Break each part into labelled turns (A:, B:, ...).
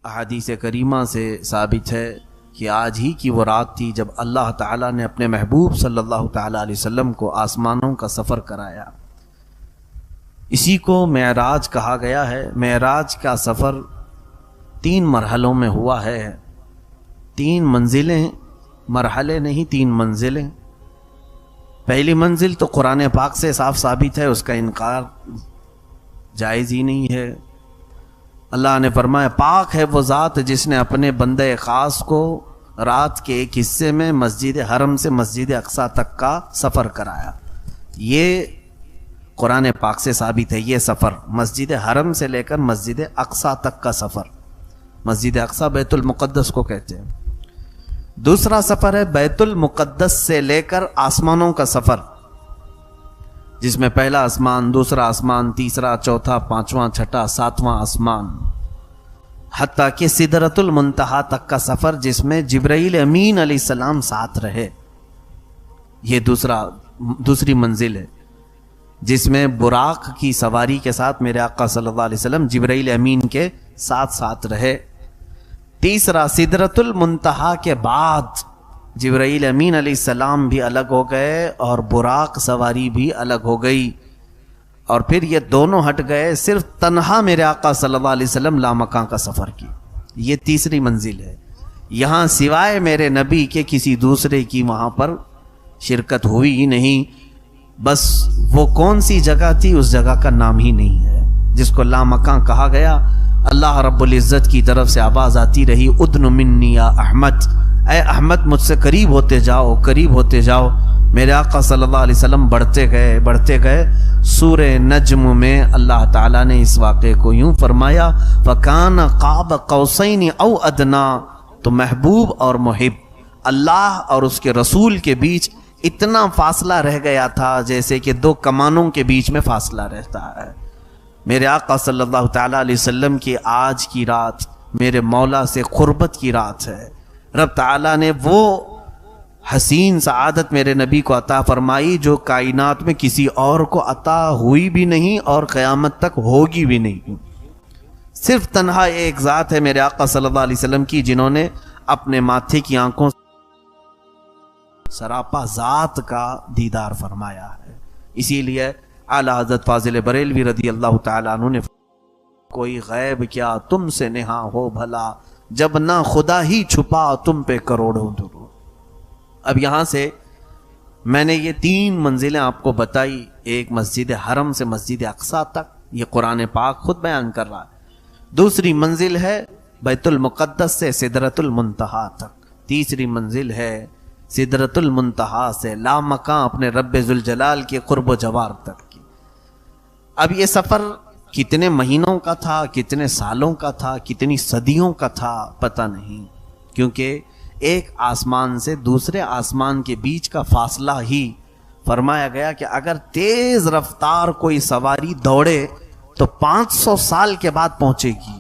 A: احادیث کریمہ سے ثابت ہے کہ آج ہی کی وہ رات تھی جب اللہ تعالیٰ نے اپنے محبوب صلی اللہ تعالیٰ علیہ وسلم کو آسمانوں کا سفر کرایا۔ اسی کو معراج کہا گیا ہے۔ معراج کا سفر 3 مرحلوں میں ہوا ہے، 3 منزلیں، مرحلے نہیں 3 منزلیں۔ پہلی منزل تو قرآن پاک سے صاف ثابت ہے، اس کا انکار جائز ہی نہیں ہے۔ اللہ نے فرمایا پاک ہے وہ ذات جس نے اپنے بندہ خاص کو رات کے ایک حصے میں مسجد حرم سے مسجد اقصی تک کا سفر کرایا۔ یہ قرآن پاک سے ثابت ہے، یہ سفر مسجد حرم سے لے کر مسجد اقصی تک کا سفر۔ مسجد اقصی بیت المقدس کو کہتے ہیں۔ دوسرا سفر ہے بیت المقدس سے لے کر آسمانوں کا سفر، جس میں پہلا آسمان، دوسرا آسمان، تیسرا، چوتھا، پانچواں، چھٹا، ساتواں آسمان، حتیٰ کہ سدرۃ المنتہا تک کا سفر، جس میں جبرائیل امین علیہ السلام ساتھ رہے۔ یہ دوسری منزل ہے، جس میں براق کی سواری کے ساتھ میرے آقا صلی اللہ علیہ وسلم جبرائیل امین کے ساتھ رہے۔ تیسرا سدرۃ المنتہا کے بعد جبرائیل امین علیہ السلام بھی الگ ہو گئے اور براق سواری بھی الگ ہو گئی، اور پھر یہ دونوں ہٹ گئے، صرف تنہا میرے آقا صلی اللہ علیہ وسلم لامکاں کا سفر کی۔ یہ تیسری منزل ہے۔ یہاں سوائے میرے نبی کے کسی دوسرے کی وہاں پر شرکت ہوئی ہی نہیں۔ بس وہ کون سی جگہ تھی، اس جگہ کا نام ہی نہیں ہے، جس کو لامکاں کہا گیا۔ اللہ رب العزت کی طرف سے آواز آتی رہی، ادن منی یا احمد، اے احمد مجھ سے قریب ہوتے جاؤ، قریب ہوتے جاؤ۔ میرے آقا صلی اللہ علیہ وسلم بڑھتے گئے۔ سورہ نجم میں اللہ تعالیٰ نے اس واقعے کو یوں فرمایا، فَكَانَ قَابَ قَوْسَيْنِ أَوْ أَدْنَىٰ، تو محبوب اور محب، اللہ اور اس کے رسول کے بیچ اتنا فاصلہ رہ گیا تھا جیسے کہ 2 کمانوں کے بیچ میں فاصلہ رہتا ہے۔ میرے آقا صلی اللہ تعالیٰ علیہ وسلم کی آج کی رات میرے مولا سے قربت کی رات ہے۔ رب تعالیٰ نے وہ حسین سعادت میرے نبی کو عطا فرمائی جو کائنات میں کسی اور کو عطا ہوئی بھی نہیں اور قیامت تک ہوگی بھی نہیں۔ صرف تنہا ایک ذات ہے میرے آقا صلی اللہ علیہ وسلم کی، جنہوں نے اپنے ماتھے کی آنکھوں سراپا ذات کا دیدار فرمایا ہے۔ اسی لیے اعلیٰ حضرت فاضل بریلوی رضی اللہ تعالیٰ عنہ نے کوئی غیب کیا تم سے نہاں ہو بھلا، جب نہ خدا ہی چھپا تم پہ کروڑوں درود۔ اب یہاں سے میں نے یہ 3 منزلیں آپ کو بتائی، ایک مسجد حرم سے مسجد اقصی تک، یہ قرآن پاک خود بیان کر رہا ہے۔ دوسری منزل ہے بیت المقدس سے سدرۃ المنتہا تک۔ تیسری منزل ہے سدرۃ المنتہا سے لامکاں اپنے رب ذوالجلال کے قرب و جوار تک کی۔ اب یہ سفر کتنے مہینوں کا تھا، کتنے سالوں کا تھا، کتنی صدیوں کا تھا، پتہ نہیں، کیونکہ ایک آسمان سے دوسرے آسمان کے بیچ کا فاصلہ ہی فرمایا گیا کہ اگر تیز رفتار کوئی سواری دوڑے تو 500 سال کے بعد پہنچے گی۔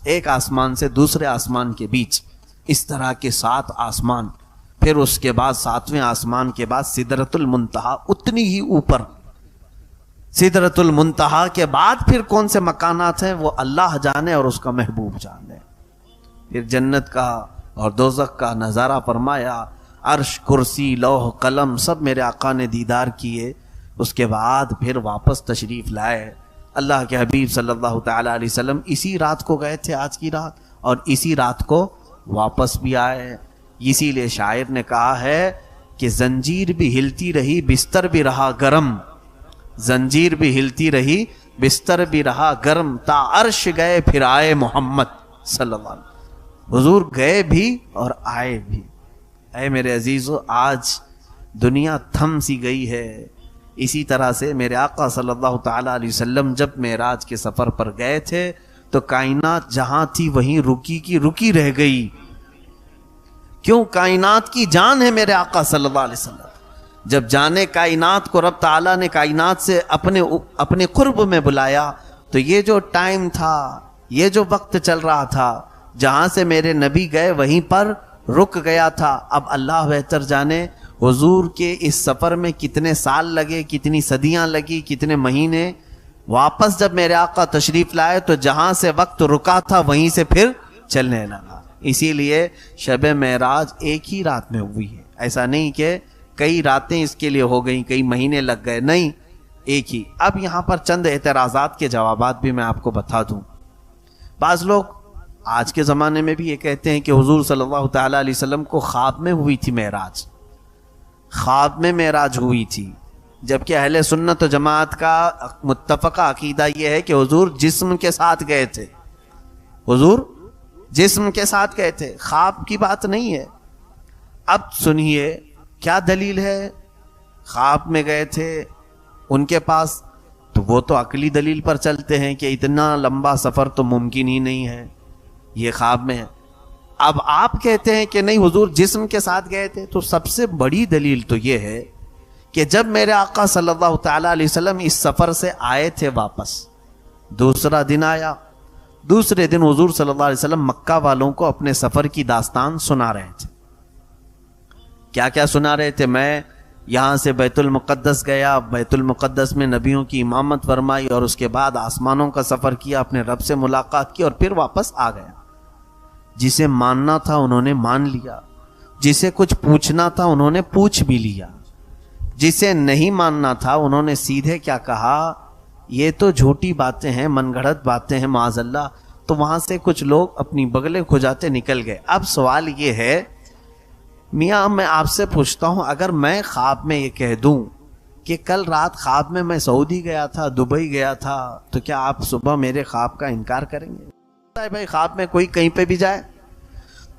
A: ایک آسمان سے دوسرے آسمان کے بیچ اس طرح کے 7 آسمان، پھر اس کے بعد 7ویں آسمان کے بعد سدرۃ المنتہا، اتنی ہی اوپر۔ سدرۃ المنتہا کے بعد پھر کون سے مکانات ہیں وہ اللہ جانے اور اس کا محبوب جانے۔ پھر جنت کا اور دوزخ کا نظارہ فرمایا، عرش، کرسی، لوح، قلم سب میرے آقا نے دیدار کیے۔ اس کے بعد پھر واپس تشریف لائے۔ اللہ کے حبیب صلی اللہ تعالیٰ علیہ وسلم اسی رات کو گئے تھے، آج کی رات، اور اسی رات کو واپس بھی آئے۔ اسی لیے شاعر نے کہا ہے کہ زنجیر بھی ہلتی رہی بستر بھی رہا گرم، زنجیر بھی ہلتی رہی بستر بھی رہا گرم، تا عرش گئے پھر آئے محمد صلی اللہ علیہ وسلم۔ حضور گئے بھی اور آئے بھی۔ اے میرے عزیزو، آج دنیا تھم سی گئی ہے۔ اسی طرح سے میرے آقا صلی اللہ تعالیٰ علیہ وسلم جب معراج کے سفر پر گئے تھے تو کائنات جہاں تھی وہیں رکی کی رکی رہ گئی۔ کیوں؟ کائنات کی جان ہے میرے آقا صلی اللہ علیہ وسلم۔ جب جانے کائنات کو رب تعالیٰ نے کائنات سے اپنے قرب میں بلایا تو یہ جو ٹائم تھا، یہ جو وقت چل رہا تھا، جہاں سے میرے نبی گئے وہیں پر رک گیا تھا۔ اب اللہ بہتر جانے حضور کے اس سفر میں کتنے سال لگے، کتنی صدیاں لگی، کتنے مہینے، واپس جب میرے آقا تشریف لائے تو جہاں سے وقت رکا تھا وہیں سے پھر چلنے لگا. اسی لیے شب معراج ایک ہی رات میں ہوئی ہے. ایسا نہیں کہ کئی راتیں اس کے لیے ہو گئیں, کئی مہینے لگ گئے, نہیں, ایک ہی. اب یہاں پر چند اعتراضات کے جوابات بھی میں آپ کو بتا دوں. بعض لوگ آج کے زمانے میں بھی یہ کہتے ہیں کہ حضور صلی اللہ تعالی علیہ وسلم کو خواب میں ہوئی تھی معراج, خواب میں معراج ہوئی تھی, جبکہ اہل سنت و جماعت کا متفقہ عقیدہ یہ ہے کہ حضور جسم کے ساتھ گئے تھے, حضور جسم کے ساتھ گئے تھے, خواب کی بات نہیں ہے. اب سنیے کیا دلیل ہے, خواب میں گئے تھے ان کے پاس, تو وہ تو عقلی دلیل پر چلتے ہیں کہ اتنا لمبا سفر تو ممکن ہی نہیں ہے, یہ خواب میں ہے. اب آپ کہتے ہیں کہ نہیں حضور جسم کے ساتھ گئے تھے, تو سب سے بڑی دلیل تو یہ ہے کہ جب میرے آقا صلی اللہ تعالی علیہ وسلم اس سفر سے آئے تھے واپس, دوسرا دن آیا, دوسرے دن حضور صلی اللہ علیہ وسلم مکہ والوں کو اپنے سفر کی داستان سنا رہے تھے. کیا کیا سنا رہے تھے؟ میں یہاں سے بیت المقدس گیا, بیت المقدس میں نبیوں کی امامت فرمائی, اور اس کے بعد آسمانوں کا سفر کیا, اپنے رب سے ملاقات کی, اور پھر واپس آ گیا. جسے ماننا تھا انہوں نے مان لیا, جسے کچھ پوچھنا تھا انہوں نے پوچھ بھی لیا, جسے نہیں ماننا تھا انہوں نے سیدھے کیا کہا, یہ تو جھوٹی باتیں ہیں, من گھڑت باتیں ہیں معاذ اللہ. تو وہاں سے کچھ لوگ اپنی بغلیں کھجاتے نکل گئے. اب سوال یہ ہے, میاں میں آپ سے پوچھتا ہوں, اگر میں خواب میں یہ کہہ دوں کہ کل رات خواب میں میں سعودی گیا تھا, دبئی گیا تھا, تو کیا آپ صبح میرے خواب کا انکار کریں گے؟ بھائی خواب میں کوئی کہیں پہ بھی جائے.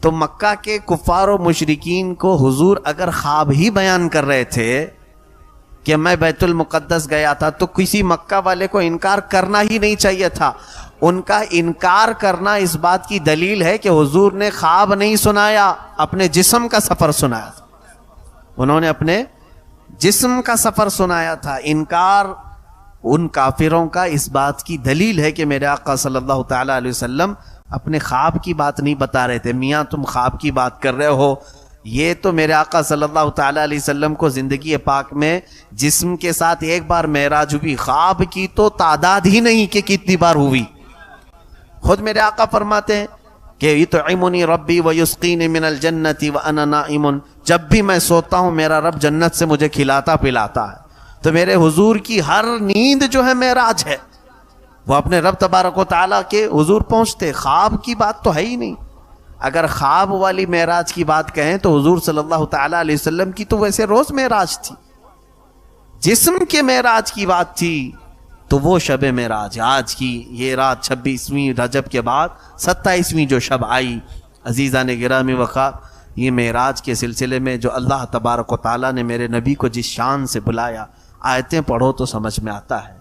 A: تو مکہ کے کفار و مشرکین کو حضور اگر خواب ہی بیان کر رہے تھے کہ میں بیت المقدس گیا تھا, تو کسی مکہ والے کو انکار کرنا ہی نہیں چاہیے تھا. ان کا انکار کرنا اس بات کی دلیل ہے کہ حضور نے خواب نہیں سنایا, اپنے جسم کا سفر سنایا تھا. انہوں نے اپنے جسم کا سفر سنایا تھا. انکار ان کافروں کا اس بات کی دلیل ہے کہ میرے آقا صلی اللہ تعالی علیہ وسلم اپنے خواب کی بات نہیں بتا رہے تھے. میاں تم خواب کی بات کر رہے ہو, یہ تو میرے آقا صلی اللہ تعالی علیہ وسلم کو زندگی پاک میں جسم کے ساتھ ایک بار معراج ہوئی, خواب کی تو تعداد ہی نہیں کہ کتنی بار ہوئی. خود میرے آقا فرماتے ہیں کہ یطعمنی ربی ویسقینی من الجنت وانا نائم, جب بھی میں سوتا ہوں میرا رب جنت سے مجھے کھلاتا پلاتا ہے. تو میرے حضور کی ہر نیند جو ہے معراج ہے, وہ اپنے رب تبارک و تعالیٰ کے حضور پہنچتے. خواب کی بات تو ہے ہی نہیں. اگر خواب والی معراج کی بات کہیں تو حضور صلی اللہ تعالیٰ علیہ وسلم کی تو ویسے روز معراج تھی. جسم کے معراج کی بات تھی تو وہ شب معراج آج کی یہ رات 26ویں رجب کے بعد 27ویں جو شب آئی, عزیزان گرامی وقار, یہ معراج کے سلسلے میں جو اللہ تبارک و تعالیٰ نے میرے نبی کو جس شان سے بلایا, آیتیں پڑھو تو سمجھ میں آتا ہے.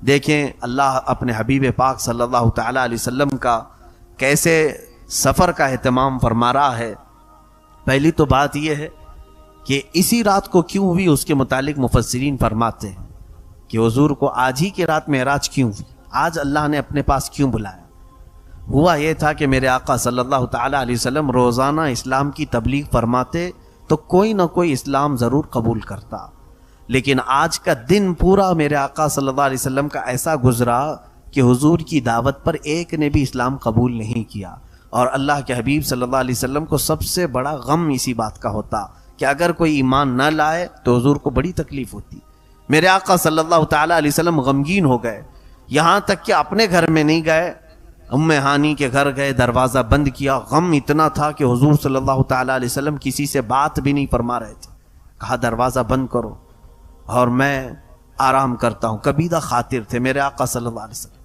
A: دیکھیں اللہ اپنے حبیب پاک صلی اللہ تعالیٰ علیہ وسلم کا کیسے سفر کا اہتمام فرما رہا ہے. پہلی تو بات یہ ہے کہ اسی رات کو کیوں ہوئی, اس کے متعلق مفسرین فرماتے ہیں کہ حضور کو آج ہی کی رات معراج کیوں ہوئی, آج اللہ نے اپنے پاس کیوں بلایا. ہوا یہ تھا کہ میرے آقا صلی اللہ تعالیٰ علیہ وسلم روزانہ اسلام کی تبلیغ فرماتے تو کوئی نہ کوئی اسلام ضرور قبول کرتا, لیکن آج کا دن پورا میرے آقا صلی اللہ علیہ وسلم کا ایسا گزرا کہ حضور کی دعوت پر ایک نے بھی اسلام قبول نہیں کیا. اور اللہ کے حبیب صلی اللہ علیہ وسلم کو سب سے بڑا غم اسی بات کا ہوتا کہ اگر کوئی ایمان نہ لائے تو حضور کو بڑی تکلیف ہوتی. میرے آقا صلی اللہ تعالیٰ علیہ وسلم غمگین ہو گئے, یہاں تک کہ اپنے گھر میں نہیں گئے, ام ہانی کے گھر گئے, دروازہ بند کیا. غم اتنا تھا کہ حضور صلی اللہ تعالیٰ علیہ وسلم کسی سے بات بھی نہیں فرما رہے تھے. کہا دروازہ بند کرو اور میں آرام کرتا ہوں. کبیدہ خاطر تھے میرے آقا صلی اللہ علیہ وسلم.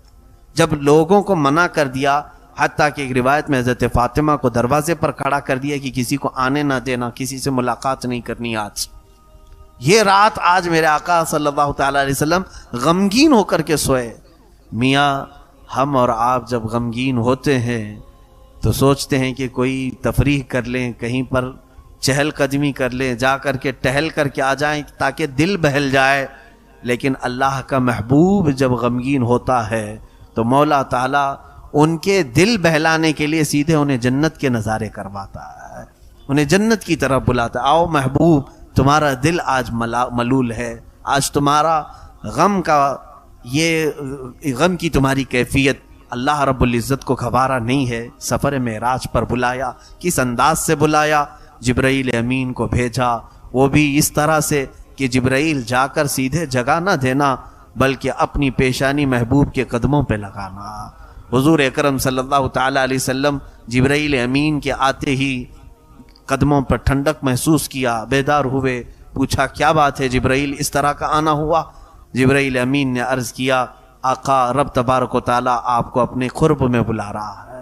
A: جب لوگوں کو منع کر دیا, حتیٰ کہ ایک روایت میں حضرت فاطمہ کو دروازے پر کھڑا کر دیا کہ کسی کو آنے نہ دینا, کسی سے ملاقات نہیں کرنی. آج یہ رات آج میرے آقا صلی اللہ تعالیٰ علیہ وسلم غمگین ہو کر کے سوئے. میاں ہم اور آپ جب غمگین ہوتے ہیں تو سوچتے ہیں کہ کوئی تفریح کر لیں, کہیں پر چہل قدمی کر لیں, جا کر کے ٹہل کر کے آ جائیں تاکہ دل بہل جائے. لیکن اللہ کا محبوب جب غمگین ہوتا ہے تو مولا تعالیٰ ان کے دل بہلانے کے لیے سیدھے انہیں جنت کے نظارے کرواتا ہے, انہیں جنت کی طرف بلاتا ہے. آؤ محبوب, تمہارا دل آج ملول ہے, آج تمہارا غم کا یہ غم کی تمہاری کیفیت اللہ رب العزت کو گوارا نہیں ہے۔ سفر معراج پر بلایا، کس انداز سے بلایا؟ جبرائیل امین کو بھیجا، وہ بھی اس طرح سے کہ جبرائیل جا کر سیدھے جگہ نہ دینا بلکہ اپنی پیشانی محبوب کے قدموں پہ لگانا۔ حضور اکرم صلی اللہ تعالی علیہ وسلم جبرائیل امین کے آتے ہی قدموں پر ٹھنڈک محسوس کیا، بیدار ہوئے، پوچھا کیا بات ہے جبرائیل، اس طرح کا آنا ہوا؟ جبرائیل امین نے عرض کیا آقا رب تبارک و تعالیٰ آپ کو اپنے قرب میں بلا رہا ہے،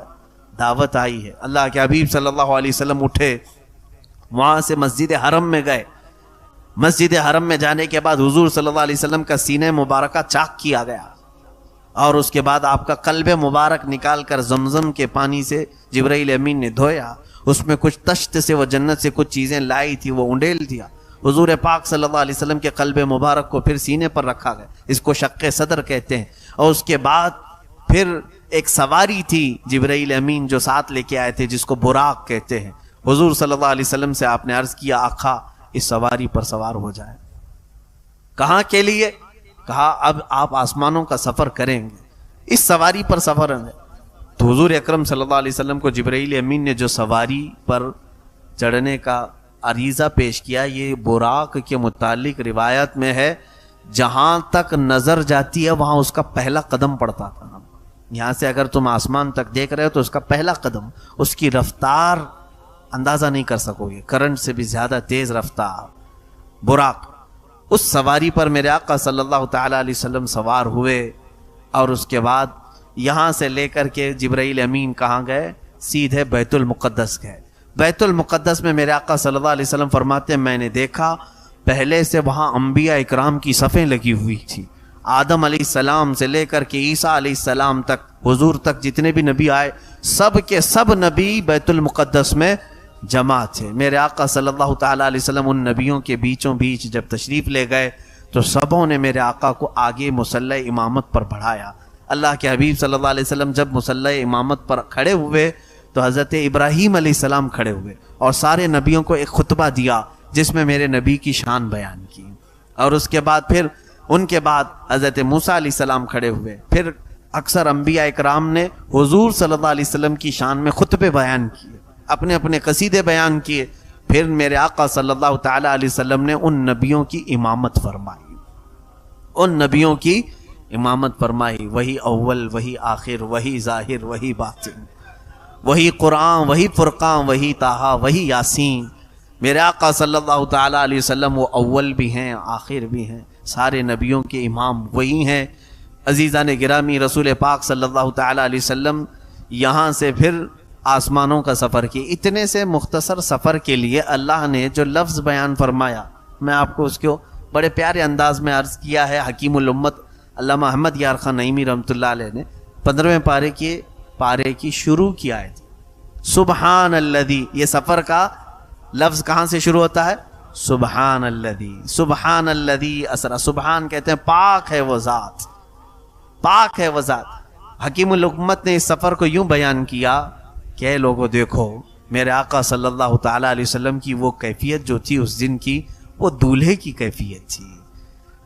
A: دعوت آئی ہے۔ اللہ کے حبیب صلی اللہ علیہ وسلم اٹھے، وہاں سے مسجد حرم میں گئے۔ مسجد حرم میں جانے کے بعد حضور صلی اللہ علیہ وسلم کا سینہ مبارکہ چاک کیا گیا، اور اس کے بعد آپ کا قلب مبارک نکال کر زمزم کے پانی سے جبرائیل امین نے دھویا۔ اس میں کچھ تشت سے وہ جنت سے کچھ چیزیں لائی تھی، وہ انڈیل دیا۔ حضور پاک صلی اللہ علیہ وسلم کے قلب مبارک کو پھر سینے پر رکھا گیا، اس کو شق صدر کہتے ہیں۔ اور اس کے بعد پھر ایک سواری تھی جبرائیل امین جو ساتھ لے کے آئے تھے، جس کو براق کہتے ہیں۔ حضور صلی اللہ علیہ وسلم سے آپ نے عرض کیا آقا اس سواری پر سوار ہو جائے۔ کہاں کے لیے؟ کہا اب آپ آسمانوں کا سفر کریں گے، اس سواری پر سفر ہے۔ تو حضور اکرم صلی اللہ علیہ وسلم کو جبرائیل امین نے جو سواری پر چڑھنے کا عریضہ پیش کیا، یہ براق کے متعلق روایت میں ہے جہاں تک نظر جاتی ہے وہاں اس کا پہلا قدم پڑتا تھا۔ یہاں سے اگر تم آسمان تک دیکھ رہے ہو تو اس کا پہلا قدم، اس کی رفتار اندازہ نہیں کر سکو گے، کرنٹ سے بھی زیادہ تیز رفتار براق۔ اس سواری پر میرے آقا صلی اللہ تعالی علیہ وسلم سوار ہوئے، اور اس کے بعد یہاں سے لے کر کے جبرائیل امین کہاں گئے؟ سیدھے بیت المقدس گئے۔ بیت المقدس میں میرے آقا صلی اللہ علیہ وسلم فرماتے ہیں میں نے دیکھا پہلے سے وہاں انبیاء اکرام کی صفیں لگی ہوئی تھی، آدم علیہ السلام سے لے کر کے عیسیٰ علیہ السلام تک، حضور تک جتنے بھی نبی آئے سب کے سب نبی بیت المقدس میں جمع تھے۔ میرے آقا صلی اللہ تعالی علیہ وسلم ان نبیوں کے بیچوں بیچ جب تشریف لے گئے تو سبوں نے میرے آقا کو آگے مصلی امامت پر بڑھایا۔ اللہ کے حبیب صلی اللہ علیہ وسلم جب مصلی امامت پر کھڑے ہوئے تو حضرت ابراہیم علیہ السلام کھڑے ہوئے اور سارے نبیوں کو ایک خطبہ دیا جس میں میرے نبی کی شان بیان کی، اور اس کے بعد پھر ان کے بعد حضرت موسیٰ علیہ السلام کھڑے ہوئے، پھر اکثر انبیاء اکرام نے حضور صلی اللہ علیہ وسلم کی شان میں خطبے بیان کیے، اپنے اپنے قصیدے بیان کیے، پھر میرے آقا صلی اللہ تعالی علیہ وسلم نے ان نبیوں کی امامت فرمائی، ان نبیوں کی امامت فرمائی، وہی اول وہی آخر وہی ظاہر وہی باطن، وہی قرآن وہی فرقان وہی طٰہٰ وہی یاسین۔ میرے آقا صلی اللہ تعالی علیہ وسلم وہ اول بھی ہیں آخر بھی ہیں، سارے نبیوں کے امام وہی ہیں۔ عزیزان گرامی، رسول پاک صلی اللہ تعالی علیہ وسلم یہاں سے پھر آسمانوں کا سفر کی۔ اتنے سے مختصر سفر کے لیے اللہ نے جو لفظ بیان فرمایا، میں آپ کو اس کو بڑے پیارے انداز میں عرض کیا ہے۔ حکیم الامت علامہ احمد یار خان نعیمی رحمۃ اللہ علیہ نے 15ویں پارے کی شروع کی آیت سبحان الذی، یہ سفر کا لفظ کہاں سے شروع ہوتا ہے؟ سبحان الذی، سبحان الذی اسرا، سبحان کہتے ہیں پاک ہے وہ ذات، پاک ہے وہ ذات۔ حکیم الامت نے اس سفر کو یوں بیان کیا کہ اے لوگوں دیکھو، میرے آقا صلی اللہ تعالی علیہ وسلم کی وہ کیفیت جو تھی اس دن کی، وہ دولہے کی کیفیت تھی۔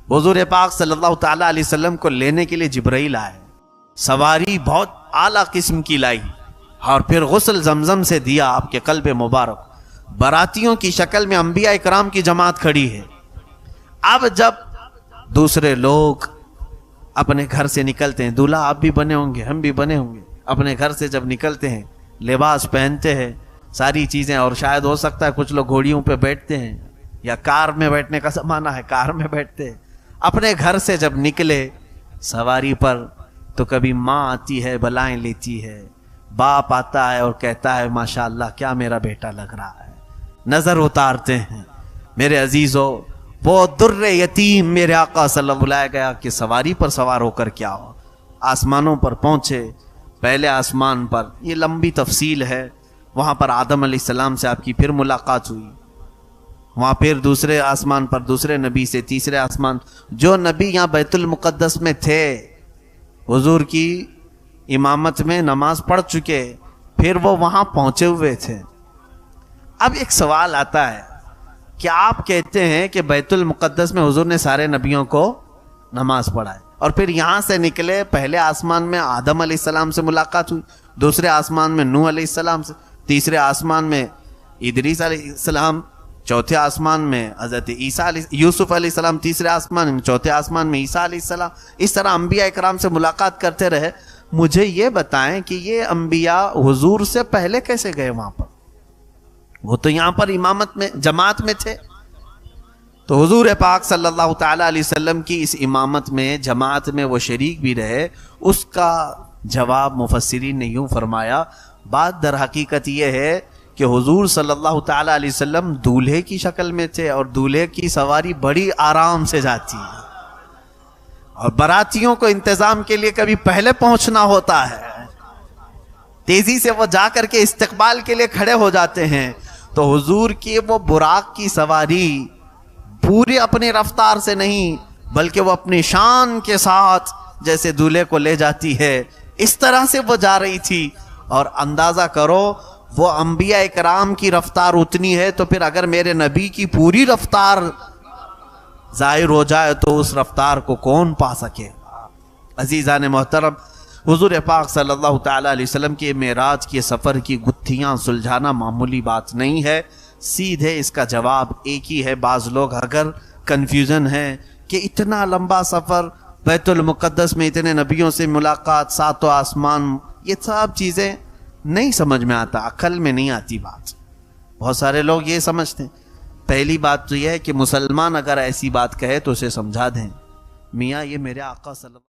A: حضور پاک صلی اللہ تعالی علیہ وسلم کو لینے کے لیے جبرائیل آئے، سواری بہت اعلیٰ قسم کی لائی، اور پھر غسل زمزم سے دیا آپ کے قلب مبارک۔ براتیوں کی شکل میں انبیاء اکرام کی جماعت کھڑی ہے۔ اب جب دوسرے لوگ اپنے گھر سے نکلتے ہیں، دولہا آپ بھی بنے ہوں گے، ہم بھی بنے ہوں گے، اپنے گھر سے جب نکلتے ہیں لباس پہنتے ہیں، ساری چیزیں، اور شاید ہو سکتا ہے کچھ لوگ گھوڑیوں پہ بیٹھتے ہیں، یا کار میں بیٹھنے کا زمانہ ہے کار میں بیٹھتے ہیں۔ اپنے گھر سے جب نکلے سواری پر تو کبھی ماں آتی ہے بلائیں لیتی ہے، باپ آتا ہے اور کہتا ہے ماشاءاللہ کیا میرا بیٹا لگ رہا ہے، نظر اتارتے ہیں۔ میرے عزیزو، وہ در یتیم میرے آقا صلی اللہ علیہ وسلم بلایا گیا کہ سواری پر سوار ہو کر کیا ہو، آسمانوں پر پہنچے۔ پہلے آسمان پر، یہ لمبی تفصیل ہے، وہاں پر آدم علیہ السلام سے آپ کی پھر ملاقات ہوئی، وہاں پھر دوسرے آسمان پر دوسرے نبی سے، تیسرے آسمان، جو نبی یہاں بیت المقدس میں تھے حضور کی امامت میں نماز پڑھ چکے، پھر وہ وہاں پہنچے ہوئے تھے۔ اب ایک سوال آتا ہے کہ آپ کہتے ہیں کہ بیت المقدس میں حضور نے سارے نبیوں کو نماز پڑھائے، اور پھر یہاں سے نکلے، پہلے آسمان میں آدم علیہ السلام سے ملاقات ہوئی، دوسرے آسمان میں نوح علیہ السلام سے، تیسرے آسمان میں ادریس علیہ السلام، چوتھے آسمان میں حضرت یوسف علیہ السلام، تیسرے آسمان میں، چوتھے آسمان میں عیسیٰ علیہ السلام. اس طرح انبیاء اکرام سے ملاقات کرتے رہے. مجھے یہ بتائیں کہ یہ انبیاء حضور سے پہلے کیسے گئے وہاں پر؟ وہ تو یہاں پر امامت میں جماعت میں تھے. تو حضور پاک صلی اللہ تعالی علیہ وسلم کی اس امامت میں جماعت میں وہ شریک بھی رہے. اس کا جواب مفسرین نے یوں فرمایا، بات در حقیقت یہ ہے کہ حضور صلی اللہ تعالی علیہ وسلم دولہے کی شکل میں تھے، اور دولہے کی سواری بڑی آرام سے جاتی ہے، اور براتیوں کو انتظام کے لیے کبھی پہلے پہنچنا ہوتا ہے، تیزی سے وہ جا کر کے استقبال کے لیے کھڑے ہو جاتے ہیں. تو حضور کی وہ براق کی سواری پوری اپنی رفتار سے نہیں، بلکہ وہ اپنی شان کے ساتھ جیسے دولہے کو لے جاتی ہے، اس طرح سے وہ جا رہی تھی. اور اندازہ کرو وہ انبیاء اکرام کی رفتار اتنی ہے، تو پھر اگر میرے نبی کی پوری رفتار ظاہر ہو جائے تو اس رفتار کو کون پا سکے؟ عزیزان محترم، حضور پاک صلی اللہ تعالی علیہ وسلم کے معراج کے سفر کی گتھیاں سلجھانا معمولی بات نہیں ہے. سیدھے اس کا جواب ایک ہی ہے. بعض لوگ اگر کنفیوژن ہے کہ اتنا لمبا سفر، بیت المقدس میں اتنے نبیوں سے ملاقات، ساتوں آسمان، یہ سب چیزیں نہیں سمجھ میں آتا، عقل میں نہیں آتی بات. بہت سارے لوگ یہ سمجھتے ہیں. پہلی بات تو یہ ہے کہ مسلمان اگر ایسی بات کہے تو اسے سمجھا دیں، میاں یہ میرے آقا صلی اللہ